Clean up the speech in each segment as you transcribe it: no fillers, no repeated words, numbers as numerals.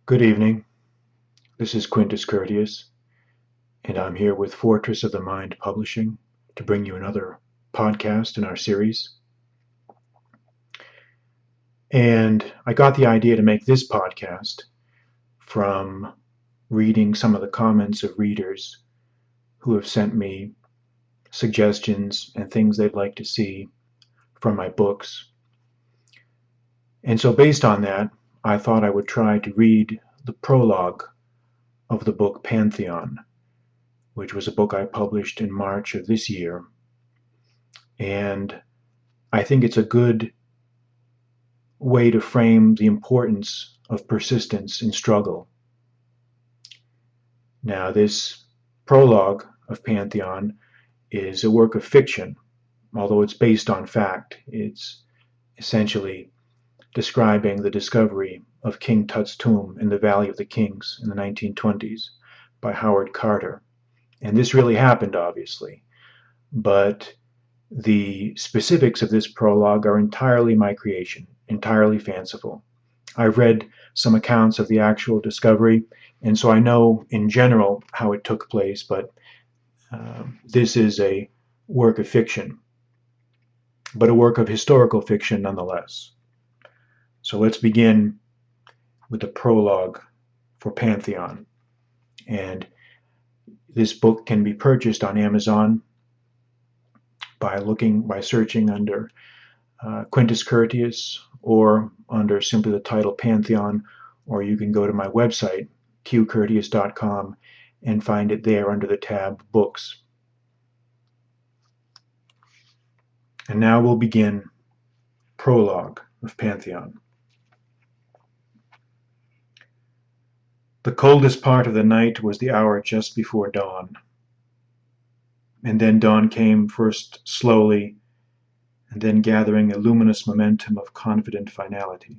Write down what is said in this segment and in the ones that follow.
Good evening. This is Quintus Curtius, and I'm here with Fortress of the Mind Publishing to bring you another podcast in our series. And I got the idea to make this podcast from reading some of the comments of readers who have sent me suggestions and things they'd like to see from my books. And so based on that, I thought I would try to read the prologue of the book Pantheon, which was a book I published in March of this year. And I think it's a good way to frame the importance of persistence in struggle. Now, this prologue of Pantheon is a work of fiction, although it's based on fact. It's essentially describing the discovery of King Tut's tomb in the Valley of the Kings in the 1920s by Howard Carter. And this really happened, obviously, but the specifics of this prologue are entirely my creation, entirely fanciful. I've read some accounts of the actual discovery, and so I know in general how it took place, but this is a work of fiction, but a work of historical fiction nonetheless. So let's begin with the prologue for Pantheon. And this book can be purchased on Amazon by searching under Quintus Curtius or under simply the title Pantheon, or you can go to my website, qcurtius.com, and find it there under the tab Books. And now we'll begin Prologue of Pantheon. The coldest part of the night was the hour just before dawn. And then dawn came, first slowly, and then gathering a luminous momentum of confident finality.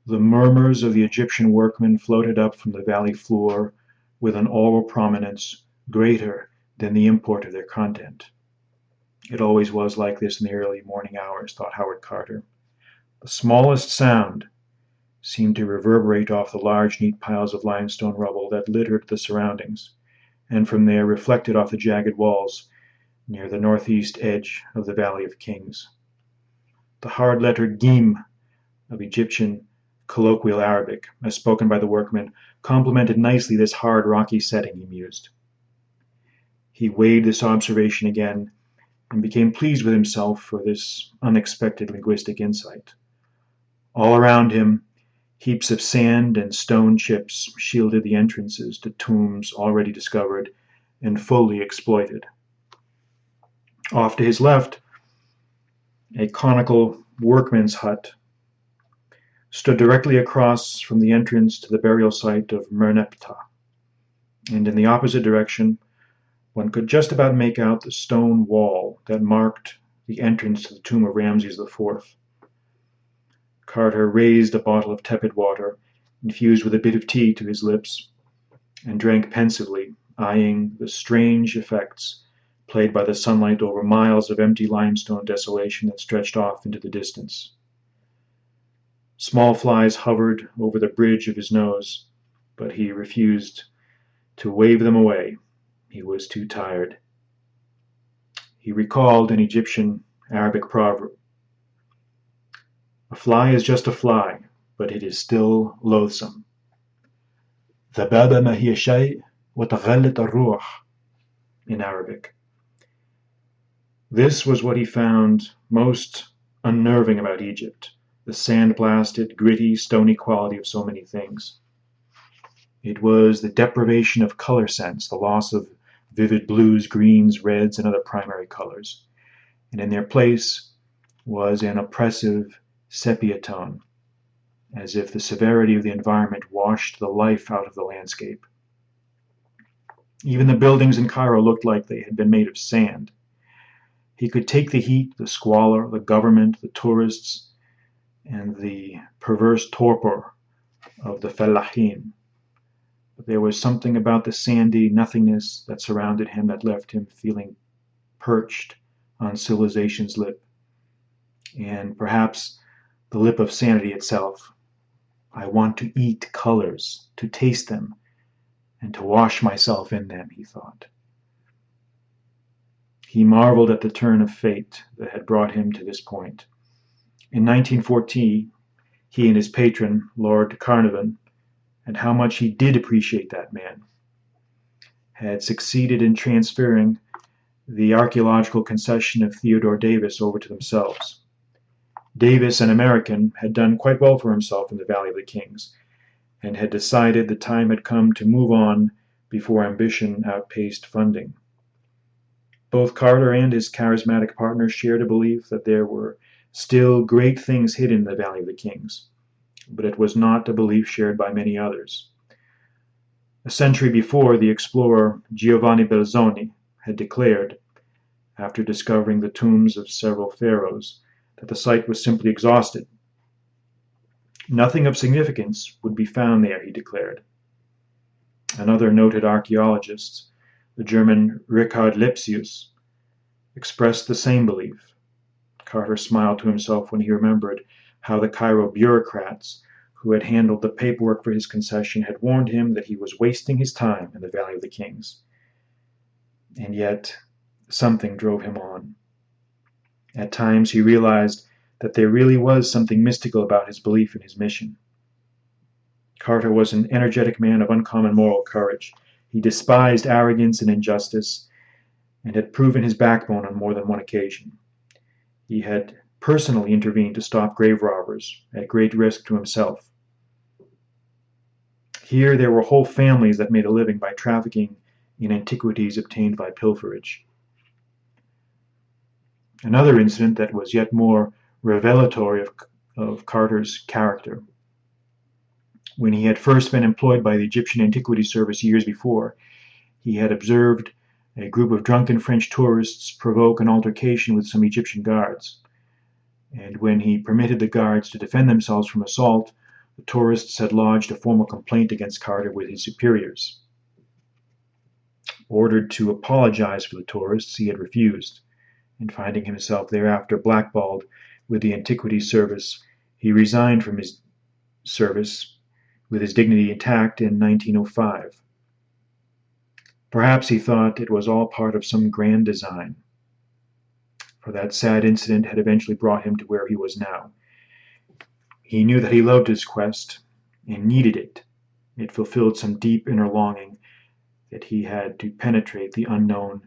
The murmurs of the Egyptian workmen floated up from the valley floor with an oral prominence greater than the import of their content. It always was like this in the early morning hours, thought Howard Carter. The smallest sound seemed to reverberate off the large, neat piles of limestone rubble that littered the surroundings, and from there reflected off the jagged walls near the northeast edge of the Valley of Kings. The hard-lettered Gim of Egyptian colloquial Arabic, as spoken by the workmen, complemented nicely this hard, rocky setting, he mused. He weighed this observation again and became pleased with himself for this unexpected linguistic insight. All around him, heaps of sand and stone chips shielded the entrances to tombs already discovered and fully exploited. Off to his left, a conical workman's hut stood directly across from the entrance to the burial site of Merneptah, and in the opposite direction, one could just about make out the stone wall that marked the entrance to the tomb of Ramses IV. Carter raised a bottle of tepid water, infused with a bit of tea, to his lips, and drank pensively, eyeing the strange effects played by the sunlight over miles of empty limestone desolation that stretched off into the distance. Small flies hovered over the bridge of his nose, but he refused to wave them away. He was too tired. He recalled an Egyptian Arabic proverb. A fly is just a fly, but it is still loathsome. ذبابة ما هي شيء وتغلط الروح, in Arabic. This was what he found most unnerving about Egypt, the sand-blasted, gritty, stony quality of so many things. It was the deprivation of color sense, the loss of vivid blues, greens, reds, and other primary colors. And in their place was an oppressive sepia tone, as if the severity of the environment washed the life out of the landscape. Even the buildings in Cairo looked like they had been made of sand. He could take the heat, the squalor, the government, the tourists, and the perverse torpor of the fellahin. But there was something about the sandy nothingness that surrounded him that left him feeling perched on civilization's lip, and perhaps the lip of sanity itself. I want to eat colors, to taste them, and to wash myself in them, he thought. He marveled at the turn of fate that had brought him to this point. In 1914, he and his patron, Lord Carnarvon, and how much he did appreciate that man, had succeeded in transferring the archaeological concession of Theodore Davis over to themselves. Davis, an American, had done quite well for himself in the Valley of the Kings, and had decided the time had come to move on before ambition outpaced funding. Both Carter and his charismatic partner shared a belief that there were still great things hidden in the Valley of the Kings, but it was not a belief shared by many others. A century before, the explorer Giovanni Belzoni had declared, after discovering the tombs of several pharaohs, that the site was simply exhausted. Nothing of significance would be found there, he declared. Another noted archaeologist, the German Richard Lepsius, expressed the same belief. Carter smiled to himself when he remembered how the Cairo bureaucrats who had handled the paperwork for his concession had warned him that he was wasting his time in the Valley of the Kings. And yet, something drove him on. At times he realized that there really was something mystical about his belief in his mission. Carter was an energetic man of uncommon moral courage. He despised arrogance and injustice, and had proven his backbone on more than one occasion. He had personally intervened to stop grave robbers, at great risk to himself. Here there were whole families that made a living by trafficking in antiquities obtained by pilferage. Another incident that was yet more revelatory of Carter's character. When he had first been employed by the Egyptian Antiquities Service years before, he had observed a group of drunken French tourists provoke an altercation with some Egyptian guards. And when he permitted the guards to defend themselves from assault, the tourists had lodged a formal complaint against Carter with his superiors. Ordered to apologize for the tourists, he had refused, and finding himself thereafter blackballed with the Antiquities Service, he resigned from his service with his dignity intact in 1905. Perhaps he thought it was all part of some grand design, for that sad incident had eventually brought him to where he was now. He knew that he loved his quest and needed it. It fulfilled some deep inner longing that he had to penetrate the unknown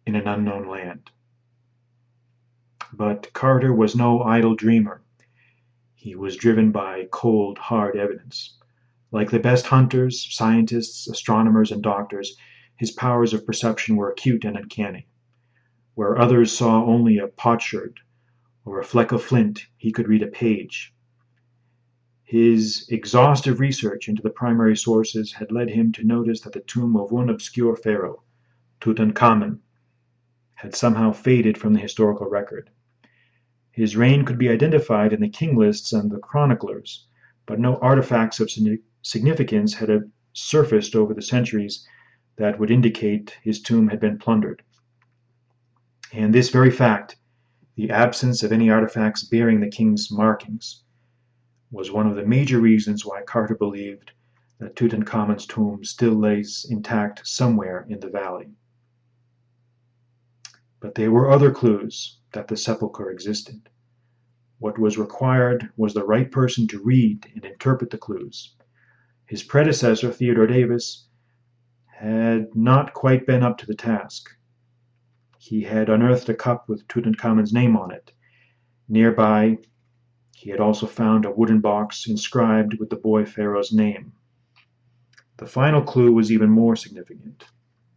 in an unknown land. But Carter was no idle dreamer. He was driven by cold, hard evidence. Like the best hunters, scientists, astronomers, and doctors, his powers of perception were acute and uncanny. Where others saw only a potsherd or a fleck of flint, he could read a page. His exhaustive research into the primary sources had led him to notice that the tomb of one obscure pharaoh, Tutankhamun, had somehow faded from the historical record. His reign could be identified in the king lists and the chroniclers, but no artifacts of significance had surfaced over the centuries that would indicate his tomb had been plundered. And this very fact, the absence of any artifacts bearing the king's markings, was one of the major reasons why Carter believed that Tutankhamun's tomb still lays intact somewhere in the valley. But there were other clues that the sepulchre existed. What was required was the right person to read and interpret the clues. His predecessor, Theodore Davis, had not quite been up to the task. He had unearthed a cup with Tutankhamun's name on it. Nearby, he had also found a wooden box inscribed with the boy pharaoh's name. The final clue was even more significant.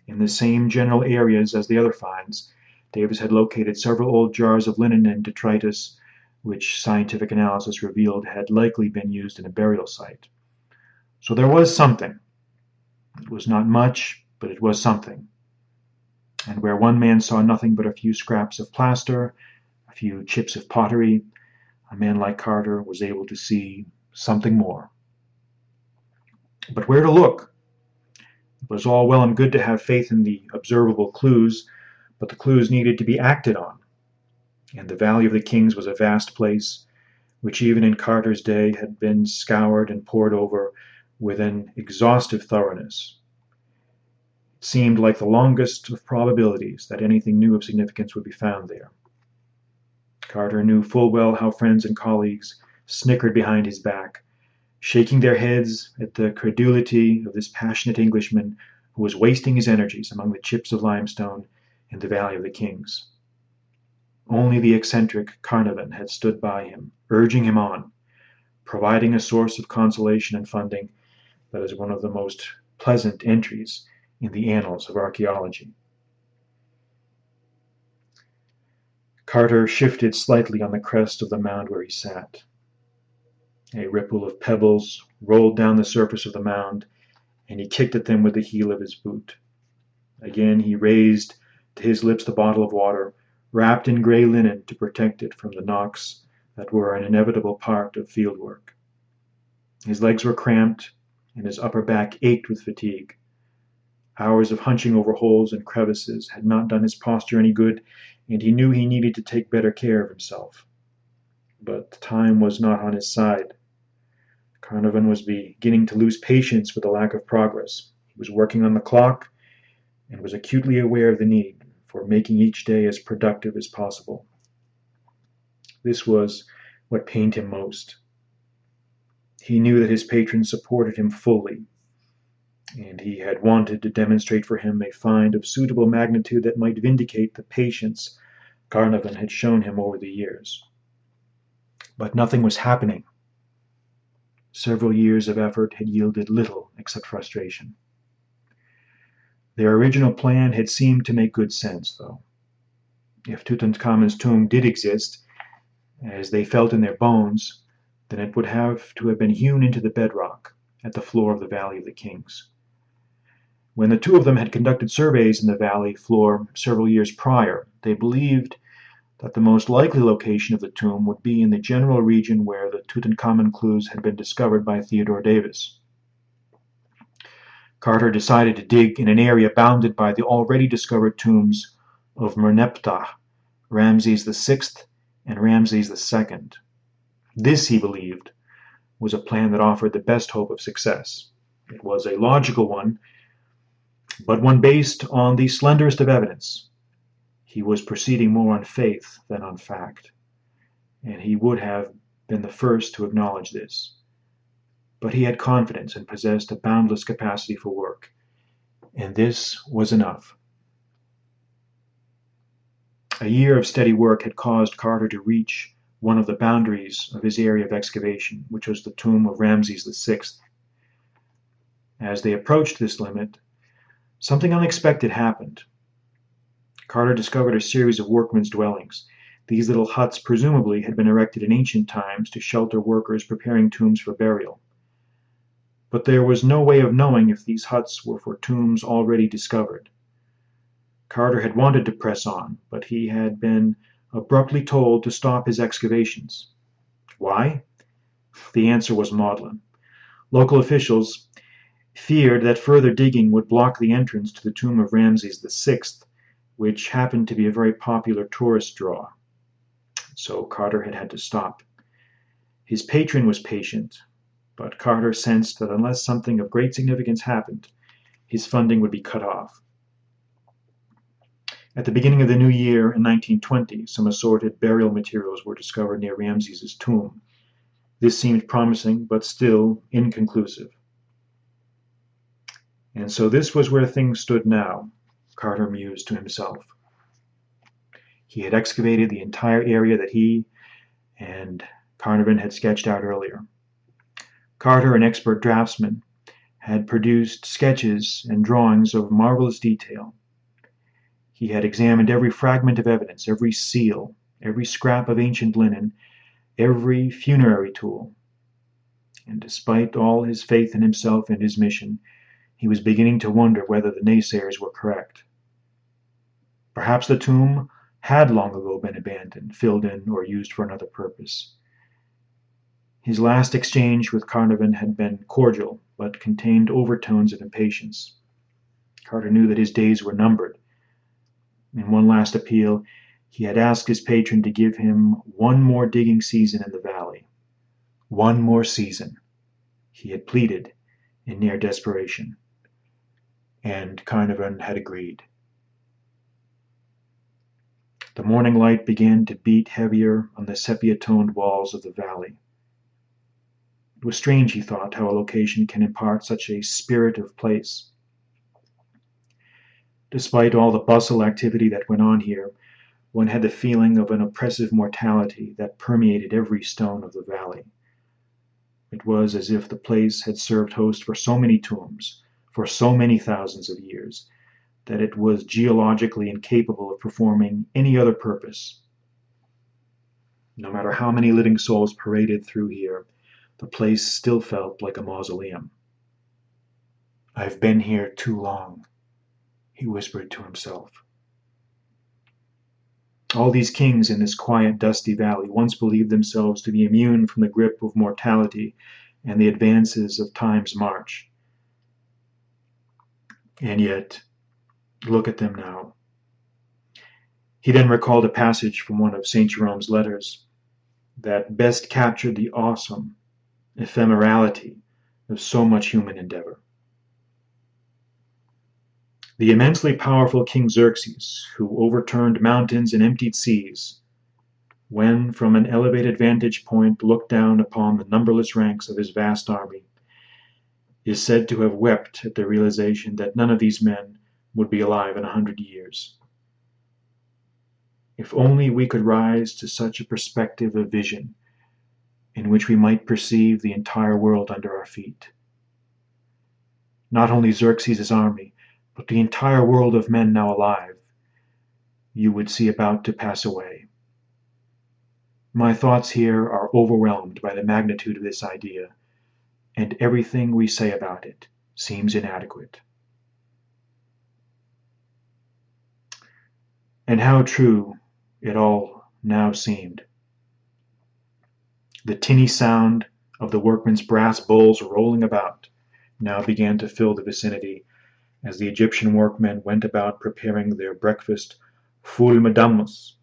In the same general areas as the other finds, Davis had located several old jars of linen and detritus, which scientific analysis revealed had likely been used in a burial site. So there was something. It was not much, but it was something. And where one man saw nothing but a few scraps of plaster, a few chips of pottery, a man like Carter was able to see something more. But where to look? It was all well and good to have faith in the observable clues, but the clues needed to be acted on. And the Valley of the Kings was a vast place which even in Carter's day had been scoured and pored over with an exhaustive thoroughness. It seemed like the longest of probabilities that anything new of significance would be found there. Carter knew full well how friends and colleagues snickered behind his back, shaking their heads at the credulity of this passionate Englishman who was wasting his energies among the chips of limestone in the Valley of the Kings. Only the eccentric Carnarvon had stood by him, urging him on, providing a source of consolation and funding that is one of the most pleasant entries in the annals of archaeology. Carter shifted slightly on the crest of the mound where he sat. A ripple of pebbles rolled down the surface of the mound, and he kicked at them with the heel of his boot. Again he raised to his lips the bottle of water, wrapped in gray linen to protect it from the knocks that were an inevitable part of field work. His legs were cramped, and his upper back ached with fatigue. Hours of hunching over holes and crevices had not done his posture any good, and he knew he needed to take better care of himself. But time was not on his side. Carnarvon was beginning to lose patience with the lack of progress. He was working on the clock and was acutely aware of the need for making each day as productive as possible. This was what pained him most. He knew that his patron supported him fully, and he had wanted to demonstrate for him a find of suitable magnitude that might vindicate the patience Carnarvon had shown him over the years. But nothing was happening. Several years of effort had yielded little except frustration. Their original plan had seemed to make good sense, though. If Tutankhamun's tomb did exist, as they felt in their bones, then it would have to have been hewn into the bedrock at the floor of the Valley of the Kings. When the two of them had conducted surveys in the valley floor several years prior, they believed that the most likely location of the tomb would be in the general region where the Tutankhamun clues had been discovered by Theodore Davis. Carter decided to dig in an area bounded by the already discovered tombs of Merneptah, Ramses VI, and Ramses II. This, he believed, was a plan that offered the best hope of success. It was a logical one, but one based on the slenderest of evidence. He was proceeding more on faith than on fact, and he would have been the first to acknowledge this. But he had confidence and possessed a boundless capacity for work, and this was enough. A year of steady work had caused Carter to reach one of the boundaries of his area of excavation, which was the tomb of Ramses VI. As they approached this limit, something unexpected happened. Carter discovered a series of workmen's dwellings. These little huts presumably had been erected in ancient times to shelter workers preparing tombs for burial. But there was no way of knowing if these huts were for tombs already discovered. Carter had wanted to press on, but he had been abruptly told to stop his excavations. Why? The answer was maudlin. Local officials feared that further digging would block the entrance to the tomb of Ramses VI, which happened to be a very popular tourist draw. So Carter had to stop. His patron was patient, but Carter sensed that unless something of great significance happened, his funding would be cut off. At the beginning of the new year in 1920, some assorted burial materials were discovered near Ramses's tomb. This seemed promising, but still inconclusive. And so this was where things stood now, Carter mused to himself. He had excavated the entire area that he and Carnarvon had sketched out earlier. Carter, an expert draftsman, had produced sketches and drawings of marvelous detail. He had examined every fragment of evidence, every seal, every scrap of ancient linen, every funerary tool. And despite all his faith in himself and his mission, he was beginning to wonder whether the naysayers were correct. Perhaps the tomb had long ago been abandoned, filled in, or used for another purpose. His last exchange with Carnarvon had been cordial, but contained overtones of impatience. Carter knew that his days were numbered. In one last appeal, he had asked his patron to give him one more digging season in the valley. One more season, he had pleaded in near desperation, and Carnarvon had agreed. The morning light began to beat heavier on the sepia-toned walls of the valley. It was strange, he thought, how a location can impart such a spirit of place. Despite all the bustle activity that went on here, one had the feeling of an oppressive mortality that permeated every stone of the valley. It was as if the place had served host for so many tombs, for so many thousands of years, that it was geologically incapable of performing any other purpose. No matter how many living souls paraded through here, the place still felt like a mausoleum. "I've been here too long," he whispered to himself. All these kings in this quiet, dusty valley once believed themselves to be immune from the grip of mortality and the advances of time's march. And yet, look at them now. He then recalled a passage from one of St. Jerome's letters that best captured the awesome ephemerality of so much human endeavor. The immensely powerful King Xerxes, who overturned mountains and emptied seas, when from an elevated vantage point looked down upon the numberless ranks of his vast army, is said to have wept at the realization that none of these men would be alive in 100 years. If only we could rise to such a perspective of vision, in which we might perceive the entire world under our feet. Not only Xerxes' army, but the entire world of men now alive, you would see about to pass away. My thoughts here are overwhelmed by the magnitude of this idea, and everything we say about it seems inadequate. And how true it all now seemed. The tinny sound of the workmen's brass bowls rolling about now began to fill the vicinity as the Egyptian workmen went about preparing their breakfast ful medamus,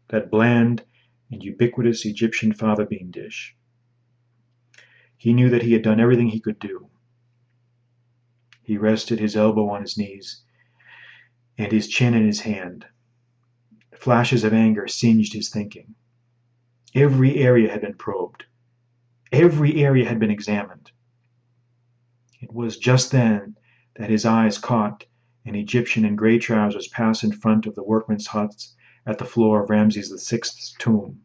that bland and ubiquitous Egyptian fava bean dish. He knew that he had done everything he could do. He rested his elbow on his knees and his chin in his hand. Flashes of anger singed his thinking. Every area had been probed. Every area had been examined. It was just then that his eyes caught an Egyptian in gray trousers pass in front of the workmen's huts at the floor of Ramses VI's tomb.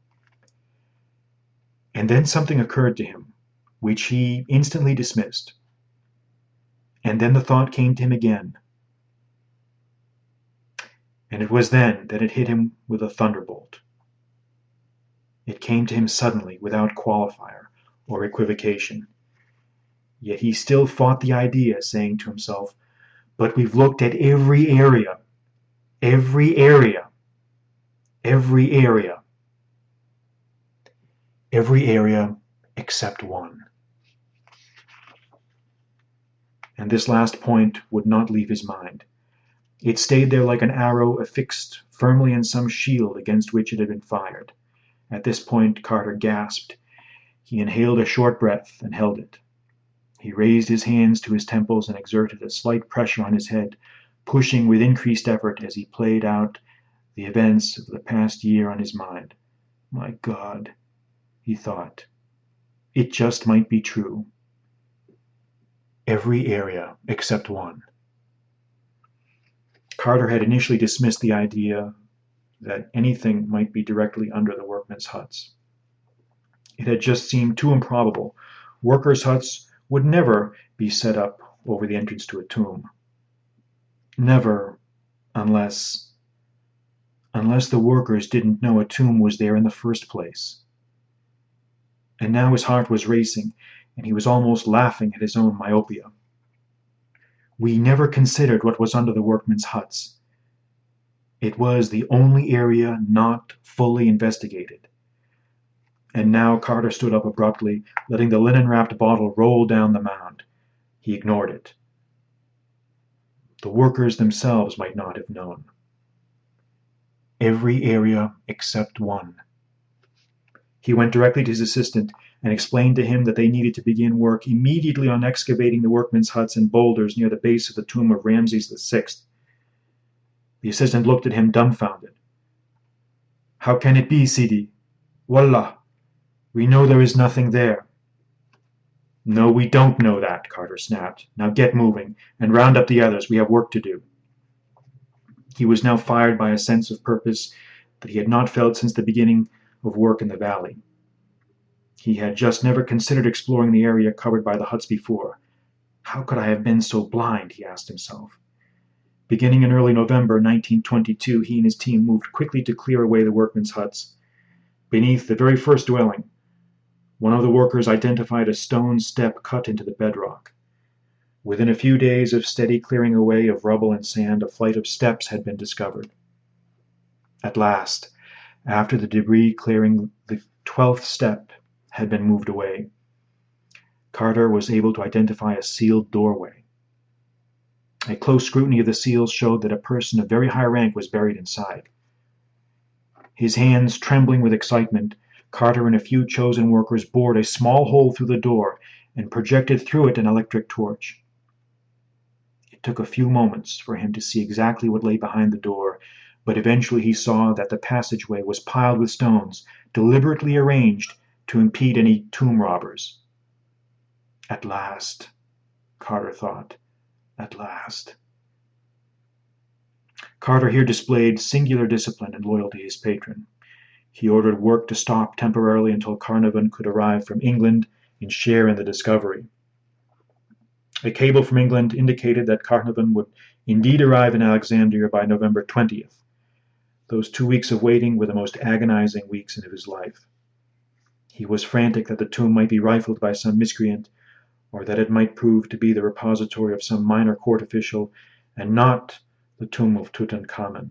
And then something occurred to him, which he instantly dismissed. And then the thought came to him again. And it was then that it hit him with a thunderbolt. It came to him suddenly, without qualifier or equivocation. Yet he still fought the idea, saying to himself, "But we've looked at every area, every area, every area, every area except one." And this last point would not leave his mind. It stayed there like an arrow affixed firmly in some shield against which it had been fired. At this point Carter gasped. He inhaled a short breath and held it. He raised his hands to his temples and exerted a slight pressure on his head, pushing with increased effort as he played out the events of the past year on his mind. My God, he thought, it just might be true. Every area except one. Carter had initially dismissed the idea that anything might be directly under the workmen's huts. It had just seemed too improbable. Workers' huts would never be set up over the entrance to a tomb. Never, unless the workers didn't know a tomb was there in the first place. And now his heart was racing, and he was almost laughing at his own myopia. We never considered what was under the workmen's huts. It was the only area not fully investigated. And now Carter stood up abruptly, letting the linen-wrapped bottle roll down the mound. He ignored it. The workers themselves might not have known. Every area except one. He went directly to his assistant and explained to him that they needed to begin work immediately on excavating the workmen's huts and boulders near the base of the tomb of Ramses VI. The assistant looked at him dumbfounded. "How can it be, Sidi? Wallah, we know there is nothing there." "No, we don't know that," Carter snapped. "Now get moving, and round up the others. We have work to do." He was now fired by a sense of purpose that he had not felt since the beginning of work in the valley. He had just never considered exploring the area covered by the huts before. How could I have been so blind, he asked himself. Beginning in early November 1922, he and his team moved quickly to clear away the workmen's huts. Beneath the very first dwelling, one of the workers identified a stone step cut into the bedrock. Within a few days of steady clearing away of rubble and sand, a flight of steps had been discovered. At last, after the debris clearing, the 12th step had been moved away. Carter was able to identify a sealed doorway. A close scrutiny of the seals showed that a person of very high rank was buried inside. His hands trembling with excitement, Carter and a few chosen workers bored a small hole through the door and projected through it an electric torch. It took a few moments for him to see exactly what lay behind the door, but eventually he saw that the passageway was piled with stones, deliberately arranged to impede any tomb robbers. At last, Carter thought, at last. Carter here displayed singular discipline and loyalty to his patron. He ordered work to stop temporarily until Carnarvon could arrive from England and share in the discovery. A cable from England indicated that Carnarvon would indeed arrive in Alexandria by November 20th. Those 2 weeks of waiting were the most agonizing weeks of his life. He was frantic that the tomb might be rifled by some miscreant, or that it might prove to be the repository of some minor court official, and not the tomb of Tutankhamen.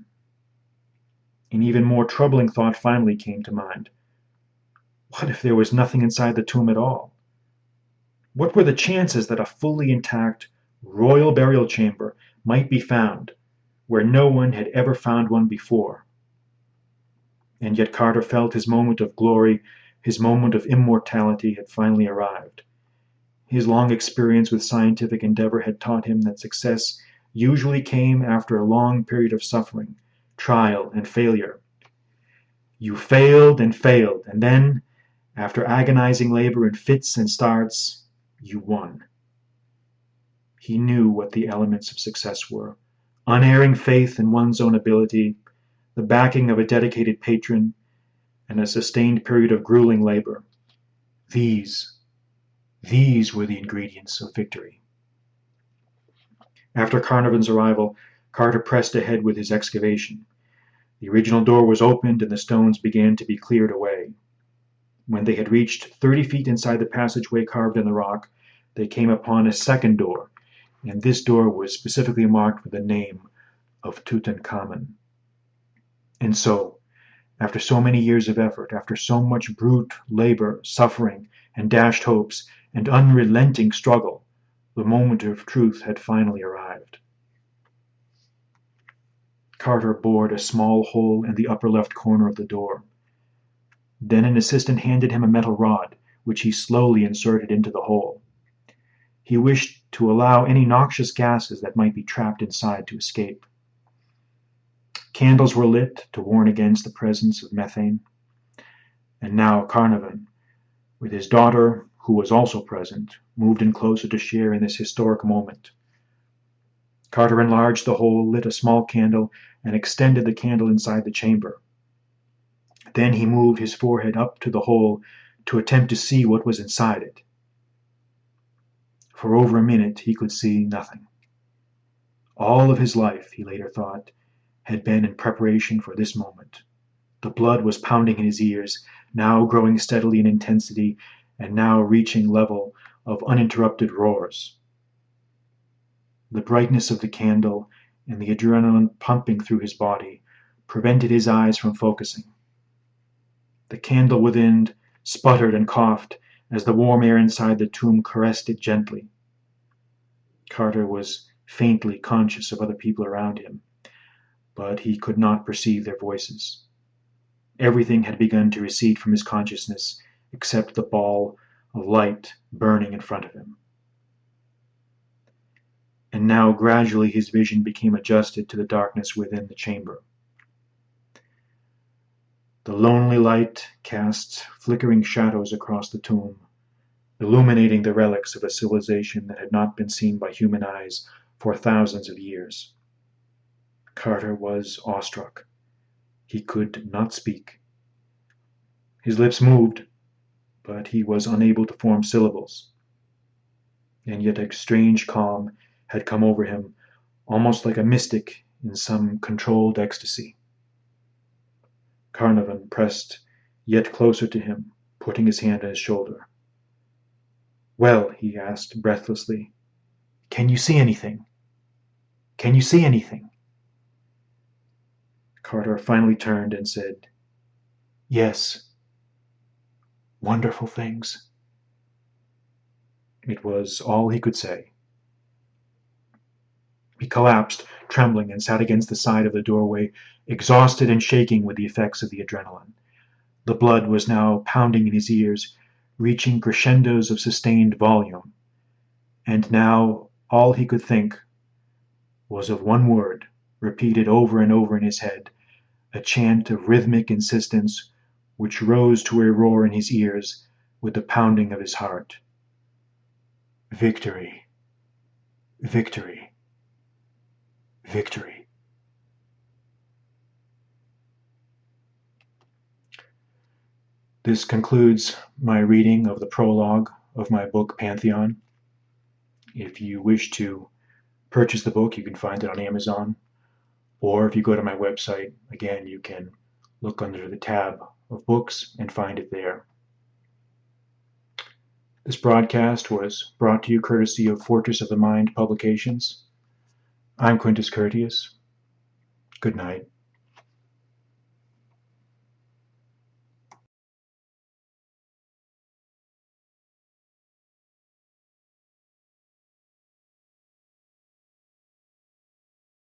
An even more troubling thought finally came to mind. What if there was nothing inside the tomb at all? What were the chances that a fully intact royal burial chamber might be found, where no one had ever found one before? And yet Carter felt his moment of glory, his moment of immortality had finally arrived. His long experience with scientific endeavor had taught him that success usually came after a long period of suffering, trial, and failure. You failed, and then, after agonizing labor in fits and starts, you won. He knew what the elements of success were: unerring faith in one's own ability, the backing of a dedicated patron, and a sustained period of grueling labor. These were the ingredients of victory. After Carnarvon's arrival, Carter pressed ahead with his excavation. The original door was opened and the stones began to be cleared away. When they had reached 30 feet inside the passageway carved in the rock, they came upon a second door, and this door was specifically marked with the name of Tutankhamen. And so, after so many years of effort, after so much brute labor, suffering, and dashed hopes, and unrelenting struggle, the moment of truth had finally arrived. Carter bored a small hole in the upper left corner of the door. Then an assistant handed him a metal rod, which he slowly inserted into the hole. He wished to allow any noxious gases that might be trapped inside to escape. Candles were lit to warn against the presence of methane. And now Carnarvon, with his daughter, who was also present, moved in closer to share in this historic moment. Carter enlarged the hole, lit a small candle, and extended the candle inside the chamber. Then he moved his forehead up to the hole to attempt to see what was inside it. For over a minute he could see nothing. All of his life, he later thought, had been in preparation for this moment. The blood was pounding in his ears, now growing steadily in intensity, and now reaching level of uninterrupted roars. The brightness of the candle and the adrenaline pumping through his body prevented his eyes from focusing. The candle within sputtered and coughed as the warm air inside the tomb caressed it gently. Carter was faintly conscious of other people around him, but he could not perceive their voices. Everything had begun to recede from his consciousness except the ball a light burning in front of him. And now gradually his vision became adjusted to the darkness within the chamber. The lonely light cast flickering shadows across the tomb, illuminating the relics of a civilization that had not been seen by human eyes for thousands of years. Carter was awestruck. He could not speak. His lips moved, but he was unable to form syllables. And yet a strange calm had come over him, almost like a mystic in some controlled ecstasy. Carnarvon pressed yet closer to him, putting his hand on his shoulder. "Well," he asked breathlessly, "can you see anything? Can you see anything?" Carter finally turned and said, "Yes. Wonderful things." It was all he could say. He collapsed, trembling, and sat against the side of the doorway, exhausted and shaking with the effects of the adrenaline. The blood was now pounding in his ears, reaching crescendos of sustained volume. And now all he could think was of one word, repeated over and over in his head, a chant of rhythmic insistence which rose to a roar in his ears with the pounding of his heart. Victory. Victory. Victory. This concludes my reading of the prologue of my book Pantheon. If you wish to purchase the book, you can find it on Amazon, or if you go to my website, again, you can look under the tab of books and find it there. This broadcast was brought to you courtesy of Fortress of the Mind Publications. I'm Quintus Curtius. Good night.